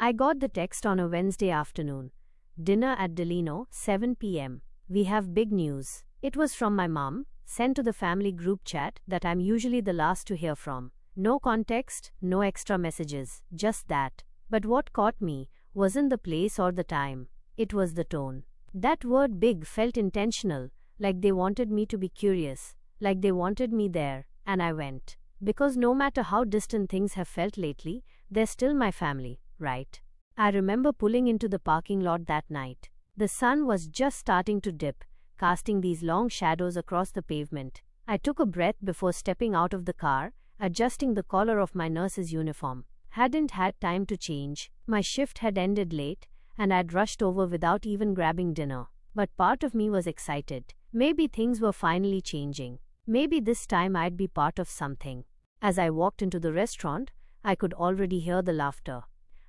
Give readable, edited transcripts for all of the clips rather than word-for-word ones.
I got the text on a Wednesday afternoon. Dinner at Delino, 7 p.m. We have big news. It was from my mom, sent to the family group chat that I'm usually the last to hear from. No context, no extra messages, just that. But what caught me wasn't the place or the time. It was the tone. That word big felt intentional, like they wanted me to be curious, like they wanted me there, and I went. Because no matter how distant things have felt lately, they're still my family, right? I remember pulling into the parking lot that night. The sun was just starting to dip, casting these long shadows across the pavement. I took a breath before stepping out of the car, adjusting the collar of my nurse's uniform. Hadn't had time to change. My shift had ended late, and I'd rushed over without even grabbing dinner. But part of me was excited. Maybe things were finally changing. Maybe this time I'd be part of something. As I walked into the restaurant, I could already hear the laughter.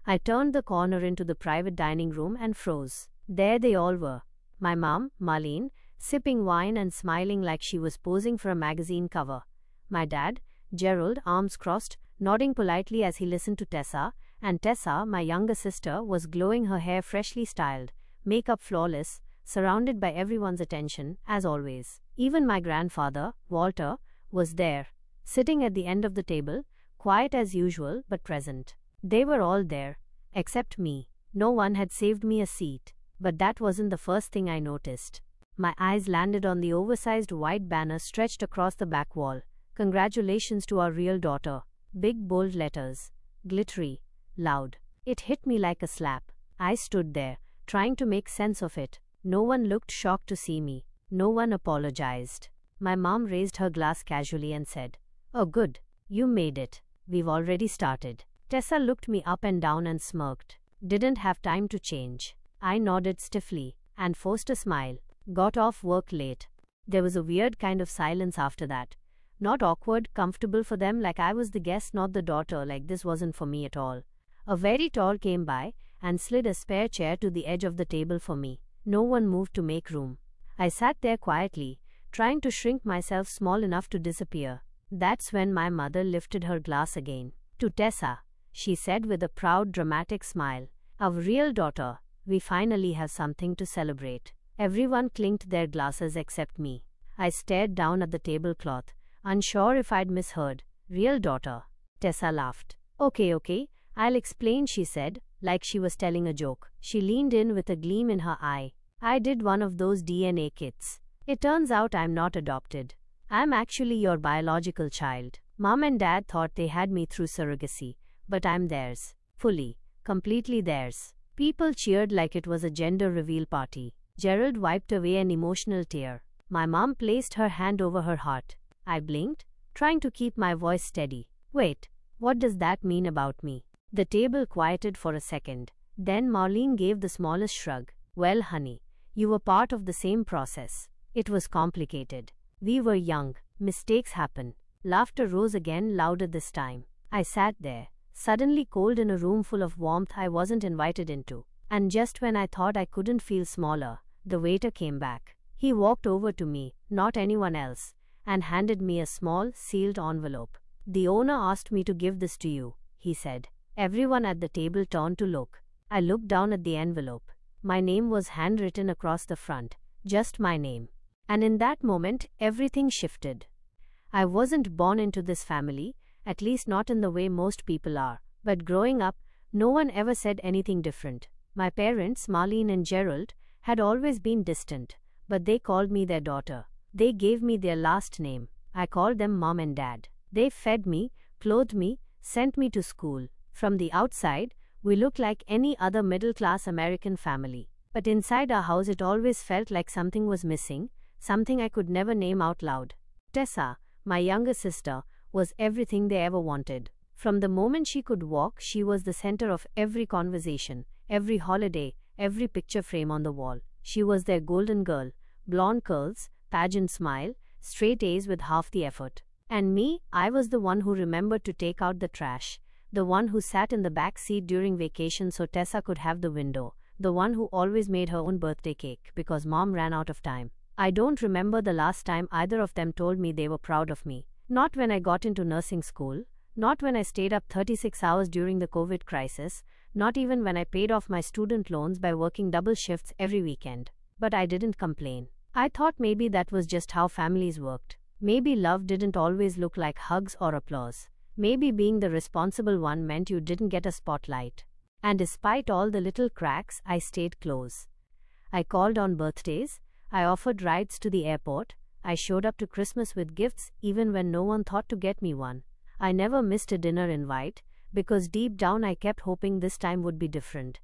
I turned the corner into the private dining room and froze. There they all were. My mom, Marlene, sipping wine and smiling like she was posing for a magazine cover. My dad, Gerald, arms crossed, nodding politely as he listened to Tessa, and Tessa, my younger sister, was glowing, her hair freshly styled, makeup flawless, surrounded by everyone's attention, as always. Even my grandfather, Walter, was there, sitting at the end of the table, quiet as usual but present. They were all there, except me. No one had saved me a seat. But that wasn't the first thing I noticed. My eyes landed on the oversized white banner stretched across the back wall. Congratulations to our real daughter. Big bold letters. Glittery. Loud. It hit me like a slap. I stood there, trying to make sense of it. No one looked shocked to see me. No one apologized. My mom raised her glass casually and said, "Oh good, you made it. We've already started." Tessa looked me up and down and smirked. Didn't have time to change. I nodded stiffly and forced a smile. Got off work late. There was a weird kind of silence after that. Not awkward, comfortable for them like I was the guest, not the daughter, like this wasn't for me at all. A very tall came by and slid a spare chair to the edge of the table for me. No one moved to make room. I sat there quietly, trying to shrink myself small enough to disappear. That's when my mother lifted her glass again. "To Tessa," she said with a proud, dramatic smile. "Our real daughter. We finally have something to celebrate." Everyone clinked their glasses except me. I stared down at the tablecloth, unsure if I'd misheard. "Real daughter." Tessa laughed. Okay, I'll explain," she said, like she was telling a joke. She leaned in with a gleam in her eye. "I did one of those DNA kits. It turns out I'm not adopted. I'm actually your biological child. Mom and Dad thought they had me through surrogacy, but I'm theirs. Fully, completely theirs." People cheered like it was a gender reveal party. Gerald wiped away an emotional tear. My mom placed her hand over her heart. I blinked, trying to keep my voice steady. "Wait, what does that mean about me?" The table quieted for a second. Then Marlene gave the smallest shrug. "Well, honey, you were part of the same process. It was complicated. We were young. Mistakes happen." Laughter rose again, louder this time. I sat there, suddenly cold in a room full of warmth I wasn't invited into. And just when I thought I couldn't feel smaller, the waiter came back. He walked over to me, not anyone else, and handed me a small, sealed envelope. "The owner asked me to give this to you," he said. Everyone at the table turned to look. I looked down at the envelope. My name was handwritten across the front, just my name. And in that moment, everything shifted. I wasn't born into this family, at least not in the way most people are. But growing up, no one ever said anything different. My parents, Marlene and Gerald, had always been distant, but they called me their daughter. They gave me their last name. I called them Mom and Dad. They fed me, clothed me, sent me to school. From the outside, we looked like any other middle-class American family. But inside our house it always felt like something was missing, something I could never name out loud. Tessa, my younger sister, was everything they ever wanted. From the moment she could walk, she was the center of every conversation, every holiday, every picture frame on the wall. She was their golden girl, blonde curls, pageant smile, straight A's with half the effort. And me, I was the one who remembered to take out the trash, the one who sat in the back seat during vacation so Tessa could have the window, the one who always made her own birthday cake because Mom ran out of time. I don't remember the last time either of them told me they were proud of me. Not when I got into nursing school, not when I stayed up 36 hours during the COVID crisis, Not even when I paid off my student loans by working double shifts every weekend. But I didn't complain. I thought maybe that was just how families worked. Maybe love didn't always look like hugs or applause. Maybe being the responsible one meant you didn't get a spotlight. And despite all the little cracks, I stayed close. I called on birthdays. I offered rides to the airport. I showed up to Christmas with gifts even when no one thought to get me one. I never missed a dinner invite because deep down I kept hoping this time would be different.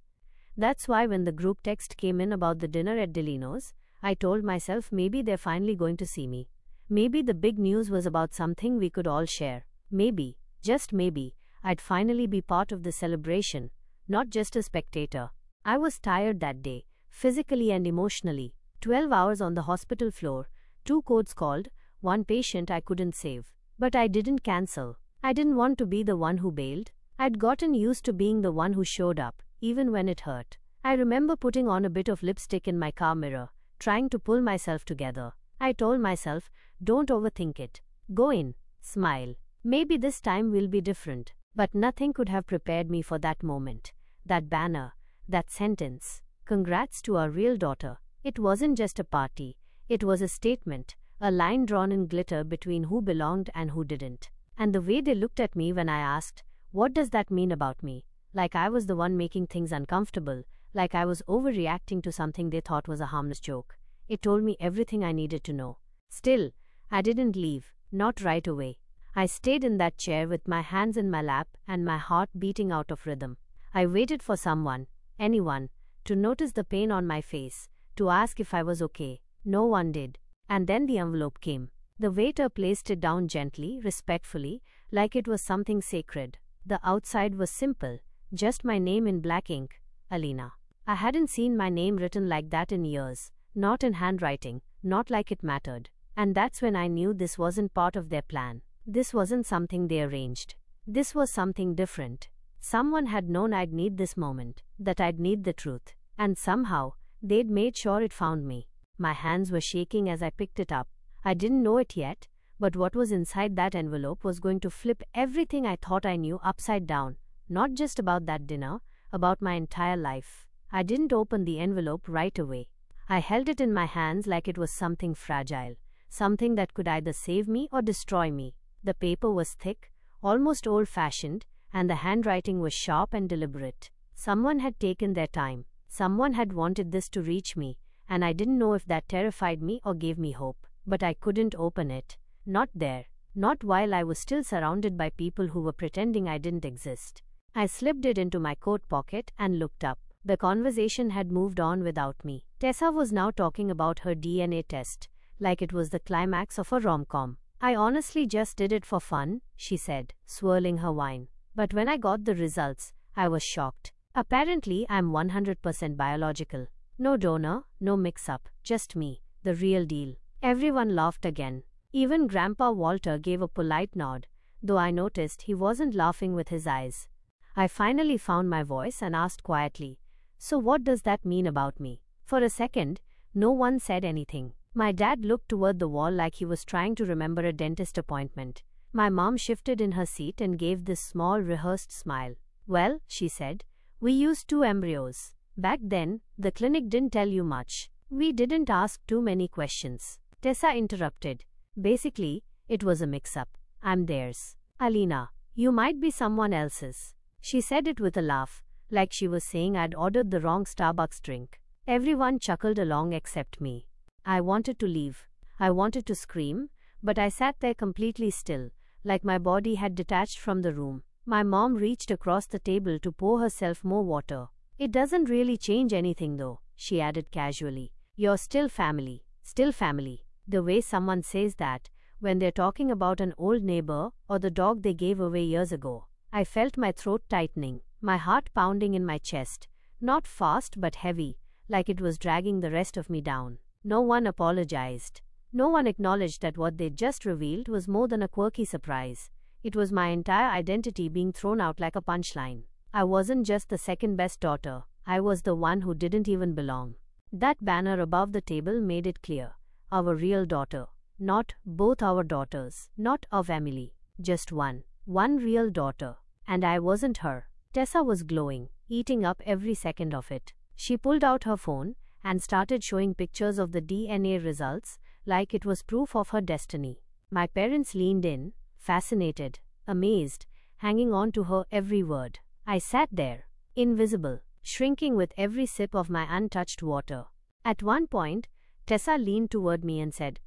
That's why when the group text came in about the dinner at Delino's, I told myself maybe they're finally going to see me. Maybe the big news was about something we could all share. Maybe, just maybe, I'd finally be part of the celebration, not just a spectator. I was tired that day, physically and emotionally. 12 hours on the hospital floor, 2 codes called, 1 patient I couldn't save. But I didn't cancel. I didn't want to be the one who bailed. I'd gotten used to being the one who showed up, even when it hurt. I remember putting on a bit of lipstick in my car mirror, trying to pull myself together. I told myself, don't overthink it. Go in, smile. Maybe this time will be different. But nothing could have prepared me for that moment. That banner, that sentence. Congrats to our real daughter. It wasn't just a party. It was a statement, a line drawn in glitter between who belonged and who didn't. And the way they looked at me when I asked, what does that mean about me? Like I was the one making things uncomfortable, like I was overreacting to something they thought was a harmless joke. It told me everything I needed to know. Still, I didn't leave, not right away. I stayed in that chair with my hands in my lap and my heart beating out of rhythm. I waited for someone, anyone, to notice the pain on my face, to ask if I was okay. No one did. And then the envelope came. The waiter placed it down gently, respectfully, like it was something sacred. The outside was simple, just my name in black ink, Alina. I hadn't seen my name written like that in years, not in handwriting, not like it mattered. And that's when I knew this wasn't part of their plan. This wasn't something they arranged. This was something different. Someone had known I'd need this moment, that I'd need the truth. And somehow, they'd made sure it found me. My hands were shaking as I picked it up. I didn't know it yet, but what was inside that envelope was going to flip everything I thought I knew upside down. Not just about that dinner, about my entire life. I didn't open the envelope right away. I held it in my hands like it was something fragile, something that could either save me or destroy me. The paper was thick, almost old-fashioned, and the handwriting was sharp and deliberate. Someone had taken their time. Someone had wanted this to reach me, and I didn't know if that terrified me or gave me hope. But I couldn't open it. Not there. Not while I was still surrounded by people who were pretending I didn't exist. I slipped it into my coat pocket and looked up. The conversation had moved on without me. Tessa was now talking about her DNA test, like it was the climax of a rom-com. I honestly just did it for fun, she said, swirling her wine. But when I got the results, I was shocked. Apparently, I'm 100% biological. No donor, no mix-up, just me, the real deal. Everyone laughed again. Even Grandpa Walter gave a polite nod, though I noticed he wasn't laughing with his eyes. I finally found my voice and asked quietly, so what does that mean about me? For a second, no one said anything. My dad looked toward the wall like he was trying to remember a dentist appointment. My mom shifted in her seat and gave this small, rehearsed smile. Well, she said, we used 2 embryos. Back then, the clinic didn't tell you much. We didn't ask too many questions. Tessa interrupted. Basically, it was a mix-up. I'm theirs. Alina, you might be someone else's. She said it with a laugh, like she was saying I'd ordered the wrong Starbucks drink. Everyone chuckled along except me. I wanted to leave. I wanted to scream, but I sat there completely still, like my body had detached from the room. My mom reached across the table to pour herself more water. It doesn't really change anything though, she added casually. You're still family. Still family. The way someone says that, when they're talking about an old neighbor or the dog they gave away years ago. I felt my throat tightening, my heart pounding in my chest. Not fast but heavy, like it was dragging the rest of me down. No one apologized. No one acknowledged that what they'd just revealed was more than a quirky surprise. It was my entire identity being thrown out like a punchline. I wasn't just the second-best daughter. I was the one who didn't even belong. That banner above the table made it clear. Our real daughter. Not both our daughters. Not of Emily. Just one. One real daughter. And I wasn't her. Tessa was glowing. eating up every second of it. She pulled out her phone and started showing pictures of the DNA results like it was proof of her destiny. My parents leaned in, fascinated, amazed, hanging on to her every word. I sat there, invisible, shrinking with every sip of my untouched water. At one point, Tessa leaned toward me and said,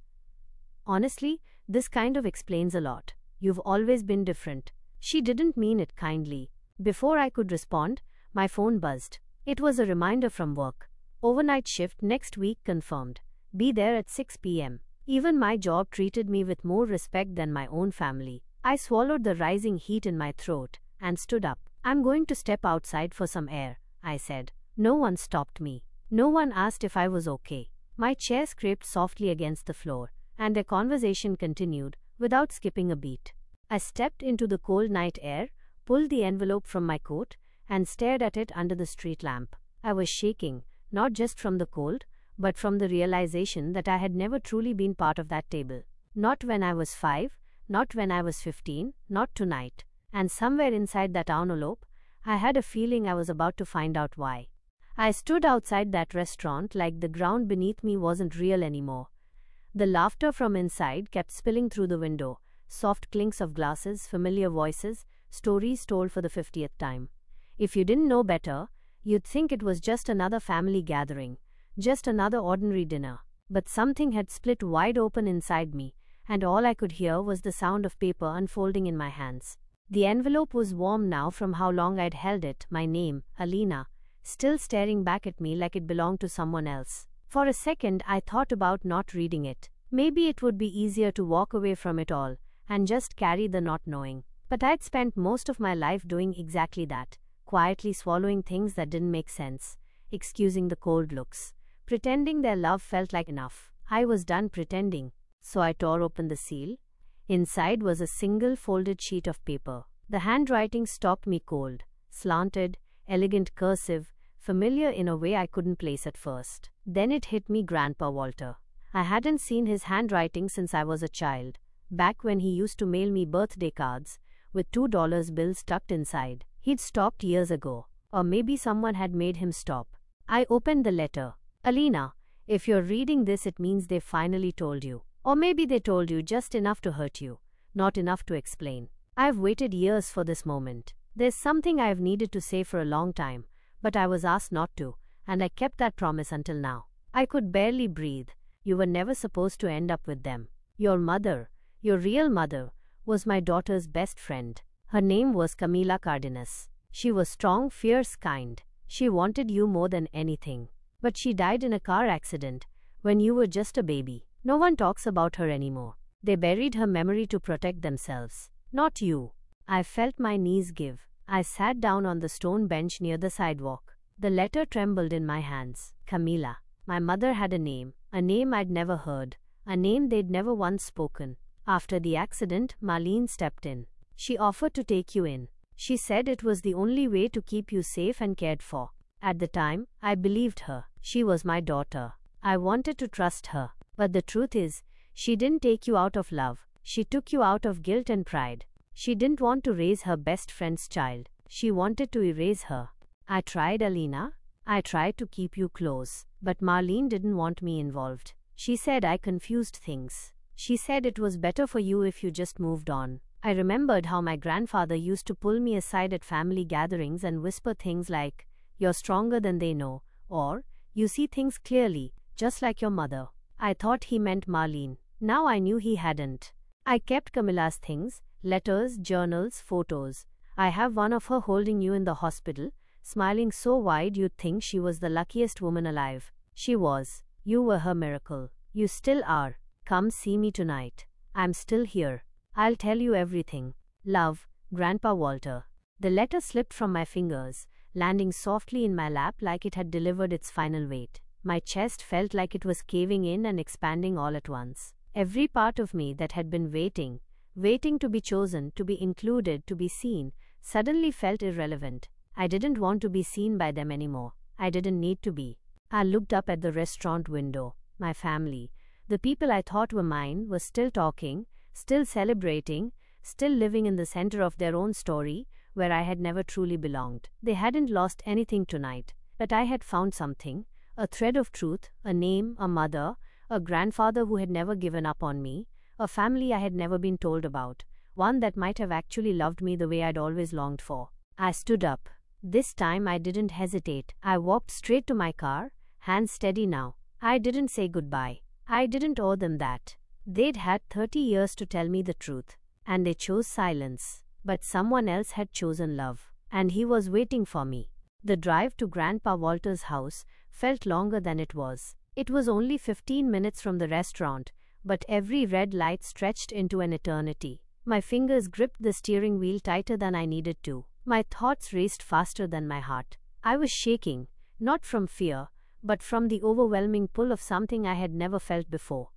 "Honestly, this kind of explains a lot. You've always been different." She didn't mean it kindly. Before I could respond, my phone buzzed. It was a reminder from work. "Overnight shift next week confirmed. Be there at 6 p.m. Even my job treated me with more respect than my own family. I swallowed the rising heat in my throat and stood up. "I'm going to step outside for some air," I said. No one stopped me. No one asked if I was okay. My chair scraped softly against the floor, and the conversation continued without skipping a beat. I stepped into the cold night air, pulled the envelope from my coat, and stared at it under the street lamp. I was shaking, not just from the cold, but from the realization that I had never truly been part of that table. Not when I was 5, not when I was 15, not tonight. And somewhere inside that envelope, I had a feeling I was about to find out why. I stood outside that restaurant like the ground beneath me wasn't real anymore. The laughter from inside kept spilling through the window, soft clinks of glasses, familiar voices, stories told for the 50th time. If you didn't know better, you'd think it was just another family gathering, just another ordinary dinner. But something had split wide open inside me, and all I could hear was the sound of paper unfolding in my hands. The envelope was warm now from how long I'd held it, my name, Alina, still staring back at me like it belonged to someone else. For a second, I thought about not reading it. Maybe it would be easier to walk away from it all and just carry the not knowing. But I'd spent most of my life doing exactly that, quietly swallowing things that didn't make sense, excusing the cold looks, pretending their love felt like enough. I was done pretending, so I tore open the seal. Inside was a single folded sheet of paper. The handwriting stopped me cold, slanted, elegant cursive, familiar in a way I couldn't place at first. Then it hit me, Grandpa Walter. I hadn't seen his handwriting since I was a child, back when he used to mail me birthday cards with $2 bills tucked inside. He'd stopped years ago, or maybe someone had made him stop. I opened the letter. "Alina, if you're reading this, it means they finally told you. Or maybe they told you just enough to hurt you, not enough to explain. I've waited years for this moment. There's something I've needed to say for a long time, but I was asked not to, and I kept that promise until now. I could barely breathe. You were never supposed to end up with them. Your mother, your real mother, was my daughter's best friend. Her name was Camila Cardenas. She was strong, fierce, kind. She wanted you more than anything. But she died in a car accident when you were just a baby. No one talks about her anymore. They buried her memory to protect themselves. Not you." I felt my knees give. I sat down on the stone bench near the sidewalk. The letter trembled in my hands. Camila. My mother had a name I'd never heard, a name they'd never once spoken. After the accident, Marlene stepped in. She offered to take you in. She said it was the only way to keep you safe and cared for. At the time, I believed her. She was my daughter. I wanted to trust her. But the truth is, she didn't take you out of love. She took you out of guilt and pride. She didn't want to raise her best friend's child. She wanted to erase her. I tried, Alina. I tried to keep you close. But Marlene didn't want me involved. She said I confused things. She said it was better for you if you just moved on. I remembered how my grandfather used to pull me aside at family gatherings and whisper things like, "You're stronger than they know," or, "You see things clearly, just like your mother." I thought he meant Marlene. Now I knew he hadn't. I kept Camilla's things, letters, journals, photos. I have one of her holding you in the hospital, smiling so wide you'd think she was the luckiest woman alive. She was. You were her miracle. You still are. Come see me tonight. I'm still here. I'll tell you everything. Love, Grandpa Walter. The letter slipped from my fingers, landing softly in my lap like it had delivered its final weight. My chest felt like it was caving in and expanding all at once. Every part of me that had been waiting to be chosen, to be included, to be seen, suddenly felt irrelevant. I didn't want to be seen by them anymore. I didn't need to be. I looked up at the restaurant window. My family, the people I thought were mine, were still talking, still celebrating, still living in the center of their own story, where I had never truly belonged. They hadn't lost anything tonight, but I had found something, a thread of truth, a name, a mother, a grandfather who had never given up on me, a family I had never been told about, one that might have actually loved me the way I'd always longed for. I stood up. This time I didn't hesitate. I walked straight to my car, hands steady now. I didn't say goodbye. I didn't owe them that. They'd had 30 years to tell me the truth, and they chose silence. But someone else had chosen love, and he was waiting for me. The drive to Grandpa Walter's house felt longer than it was. It was only 15 minutes from the restaurant, but every red light stretched into an eternity. My fingers gripped the steering wheel tighter than I needed to. My thoughts raced faster than my heart. I was shaking, not from fear, but from the overwhelming pull of something I had never felt before.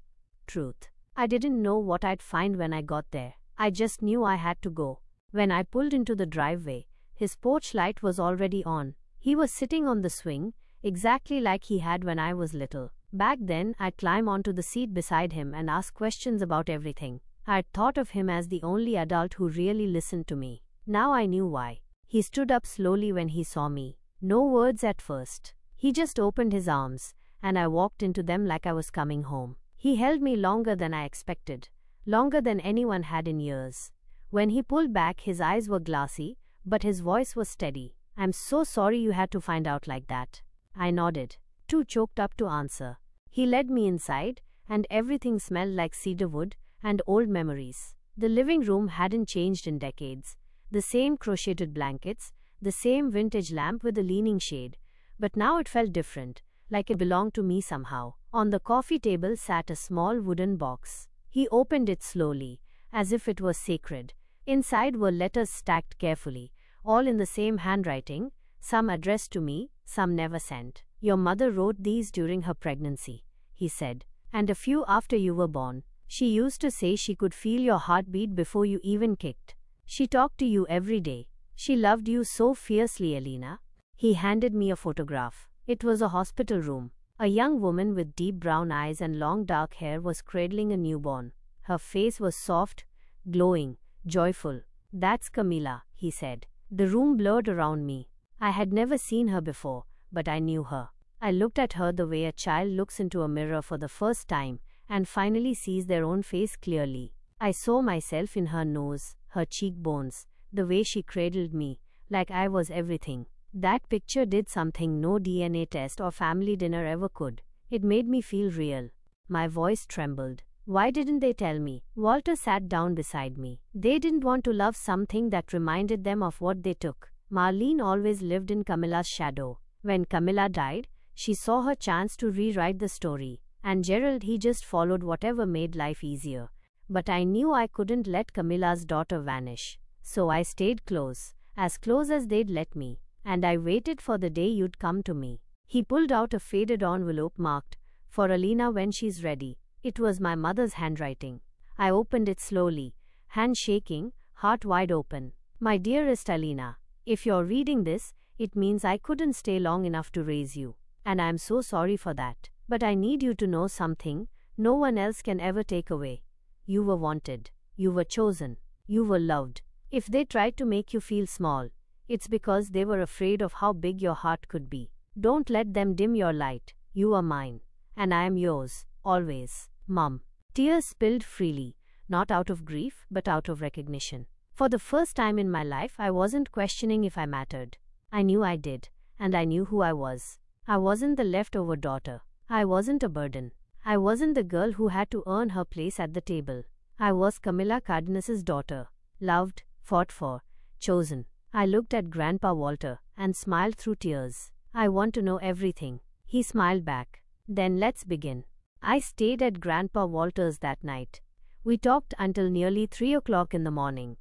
Truth. I didn't know what I'd find when I got there. I just knew I had to go. When I pulled into the driveway, his porch light was already on. He was sitting on the swing, exactly like he had when I was little. Back then, I'd climb onto the seat beside him and ask questions about everything. I'd thought of him as the only adult who really listened to me. Now I knew why. He stood up slowly when he saw me. No words at first. He just opened his arms, and I walked into them like I was coming home. He held me longer than I expected, longer than anyone had in years. When he pulled back, his eyes were glassy, but his voice was steady. "I'm so sorry you had to find out like that." I nodded, too choked up to answer. He led me inside, and everything smelled like cedar wood and old memories. The living room hadn't changed in decades. The same crocheted blankets, the same vintage lamp with a leaning shade. But now it felt different, like it belonged to me somehow. On the coffee table sat a small wooden box. He opened it slowly, as if it was sacred. Inside were letters stacked carefully, all in the same handwriting, some addressed to me, some never sent. "Your mother wrote these during her pregnancy," he said, "and a few after you were born. She used to say she could feel your heartbeat before you even kicked. She talked to you every day. She loved you so fiercely, Elena." He handed me a photograph. It was a hospital room. A young woman with deep brown eyes and long dark hair was cradling a newborn. Her face was soft, glowing, joyful. "That's Camilla," he said. The room blurred around me. I had never seen her before, but I knew her. I looked at her the way a child looks into a mirror for the first time and finally sees their own face clearly. I saw myself in her nose, her cheekbones, the way she cradled me, like I was everything. That picture did something no DNA test or family dinner ever could. It made me feel real. My voice trembled. Why didn't they tell me? Walter sat down beside me. They didn't want to love something that reminded them of what they took. Marlene always lived in Camilla's shadow. When Camilla died, she saw her chance to rewrite the story. And Gerald, he just followed whatever made life easier. But I knew I couldn't let Camilla's daughter vanish. So I stayed close as they'd let me. And I waited for the day you'd come to me. He pulled out a faded envelope marked, "For Alina when she's ready." It was my mother's handwriting. I opened it slowly, hand shaking, heart wide open. "My dearest Alina, if you're reading this, it means I couldn't stay long enough to raise you. And I'm so sorry for that. But I need you to know something no one else can ever take away. You were wanted. You were chosen. You were loved. If they tried to make you feel small, it's because they were afraid of how big your heart could be. Don't let them dim your light. You are mine. And I am yours. Always. Mom." Tears spilled freely, not out of grief, but out of recognition. For the first time in my life, I wasn't questioning if I mattered. I knew I did, and I knew who I was. I wasn't the leftover daughter. I wasn't a burden. I wasn't the girl who had to earn her place at the table. I was Camilla Cardenas's daughter. Loved, fought for, chosen. I looked at Grandpa Walter and smiled through tears. "I want to know everything." He smiled back. "Then let's begin." I stayed at Grandpa Walter's that night. We talked until nearly 3 o'clock in the morning.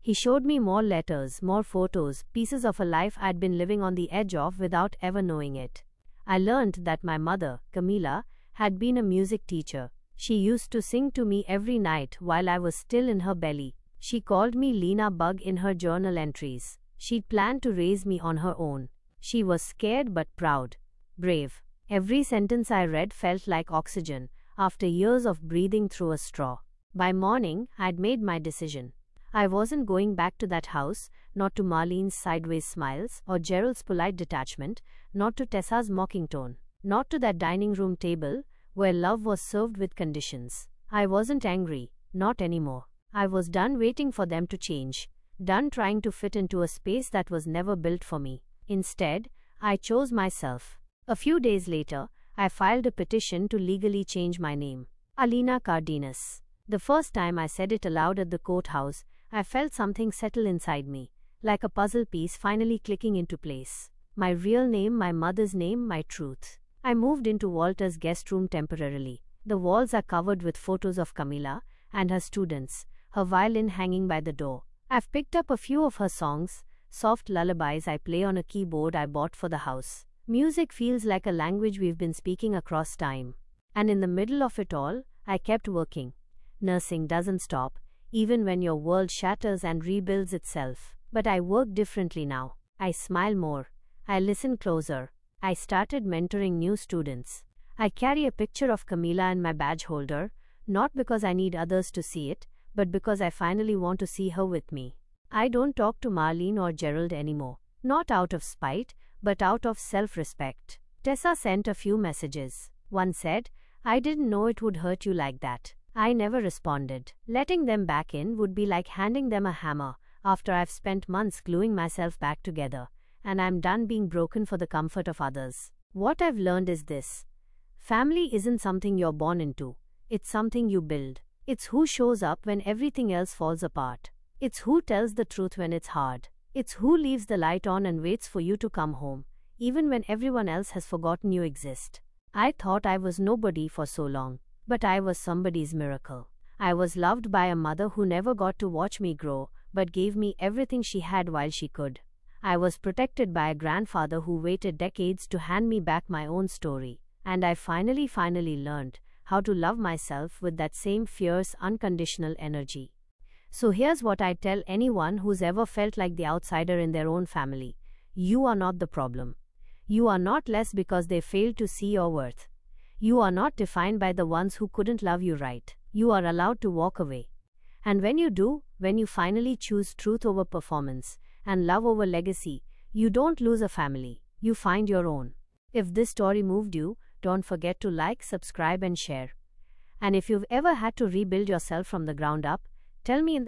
He showed me more letters, more photos, pieces of a life I'd been living on the edge of without ever knowing it. I learned that my mother, Camilla, had been a music teacher. She used to sing to me every night while I was still in her belly. She called me Lena Bug in her journal entries. She'd planned to raise me on her own. She was scared but proud, brave. Every sentence I read felt like oxygen after years of breathing through a straw. By morning, I'd made my decision. I wasn't going back to that house, not to Marlene's sideways smiles or Gerald's polite detachment, not to Tessa's mocking tone, not to that dining room table where love was served with conditions. I wasn't angry, not anymore. I was done waiting for them to change, done trying to fit into a space that was never built for me. Instead, I chose myself. A few days later, I filed a petition to legally change my name. Alina Cardenas. The first time I said it aloud at the courthouse, I felt something settle inside me, like a puzzle piece finally clicking into place. My real name, my mother's name, my truth. I moved into Walter's guest room temporarily. The walls are covered with photos of Camila and her students, her violin hanging by the door. I've picked up a few of her songs, soft lullabies I play on a keyboard I bought for the house. Music feels like a language we've been speaking across time. And in the middle of it all, I kept working. Nursing doesn't stop, even when your world shatters and rebuilds itself. But I work differently now. I smile more. I listen closer. I started mentoring new students. I carry a picture of Camila in my badge holder, not because I need others to see it, but because I finally want to see her with me. I don't talk to Marlene or Gerald anymore, not out of spite, but out of self-respect. Tessa sent a few messages. One said, "I didn't know it would hurt you like that." I never responded. Letting them back in would be like handing them a hammer after I've spent months gluing myself back together, and I'm done being broken for the comfort of others. What I've learned is this. Family isn't something you're born into. It's something you build. It's who shows up when everything else falls apart. It's who tells the truth when it's hard. It's who leaves the light on and waits for you to come home, even when everyone else has forgotten you exist. I thought I was nobody for so long, but I was somebody's miracle. I was loved by a mother who never got to watch me grow, but gave me everything she had while she could. I was protected by a grandfather who waited decades to hand me back my own story, and I finally learned how to love myself with that same fierce, unconditional energy. So here's what I tell anyone who's ever felt like the outsider in their own family. You are not the problem. You are not less because they failed to see your worth. You are not defined by the ones who couldn't love you right. You are allowed to walk away. And when you do, when you finally choose truth over performance and love over legacy, you don't lose a family. You find your own. If this story moved you, don't forget to like, subscribe, and share. And if you've ever had to rebuild yourself from the ground up, tell me in